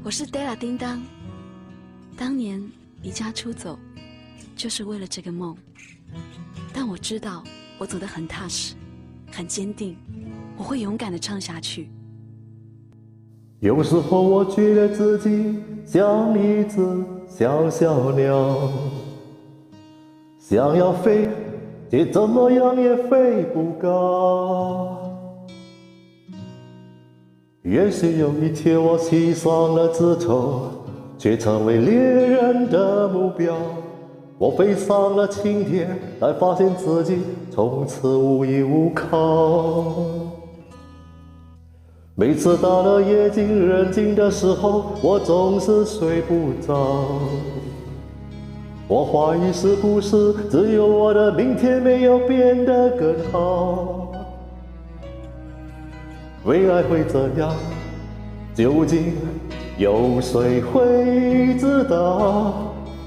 我是 Della 叮当，当年离家出走，就是为了这个梦。但我知道，我走得很踏实，很坚定，我会勇敢地唱下去。有时候我觉得自己像一只小小鸟，想要飞，却怎么样也飞不高。也许有一天我栖上了枝头，却成为猎人的目标。我飞上了青天，才发现自己从此无依无靠。每次到了夜静人静的时候，我总是睡不着。我怀疑是不是只有我的明天没有变得更好？未来会怎样？究竟有谁会知道？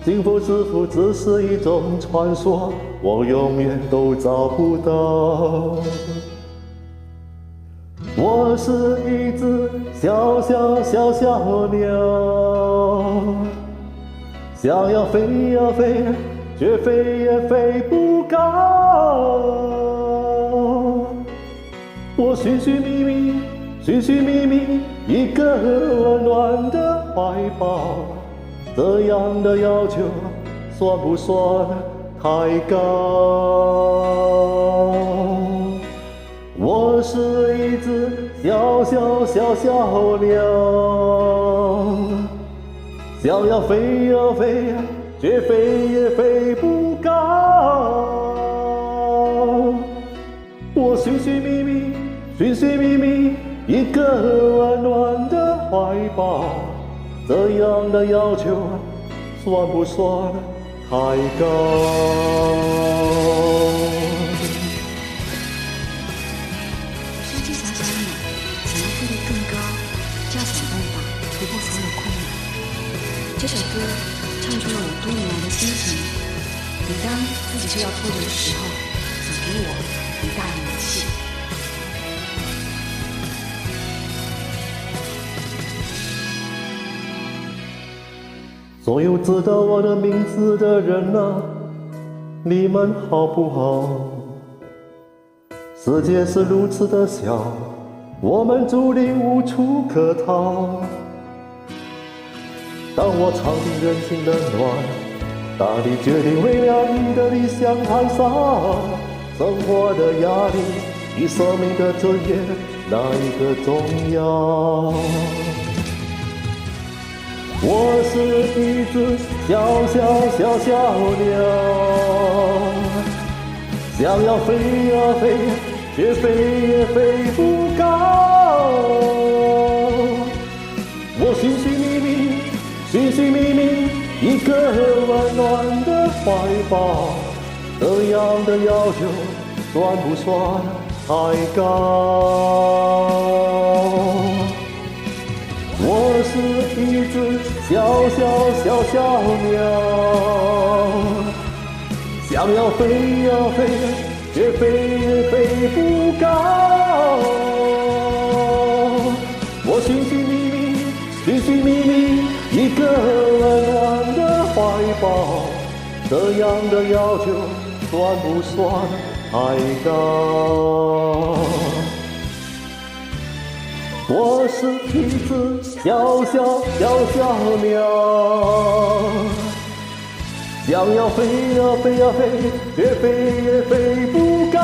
幸福是否只是一种传说？我永远都找不到。我是一只小鸟，想要飞呀飞，却飞也飞不高。我寻寻觅觅一个温暖的怀抱，这样的要求算不算太高？我是一只小鸟，想要飞呀飞，却飞也飞不高。我寻寻觅觅一个温暖的怀抱，这样的要求算不算太高？是只小小鸟，想要飞得更高，就要想办法突破所有困难。这首歌唱出了我多年来的心情。每当自己就要脱离的时候，请给我很大的勇气。所有知道我的名字的人啊，你们好不好？世界是如此的小，我们注定无处可逃。当我尝尽人情冷暖，当你决定为了你的理想燃烧，生活的压力比生命的尊严哪一个重要？我是一只小鸟，想要飞呀飞，却飞也飞不高。我寻寻觅觅一个温暖的怀抱，这样的要求算不算太高？我是一只小鸟，想要飞呀飞，却飞也飞不高。我寻寻觅觅一个温暖的怀抱，这样的要求算不算太高？我是一只小鸟，想要飞呀飞，却飞也飞不高。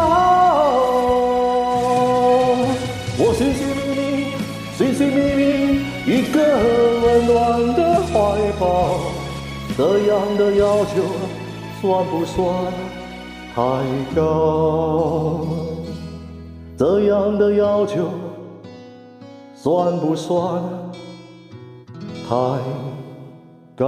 我寻寻觅觅一个温暖的怀抱，这样的要求算不算太高？这样的要求算不算太高？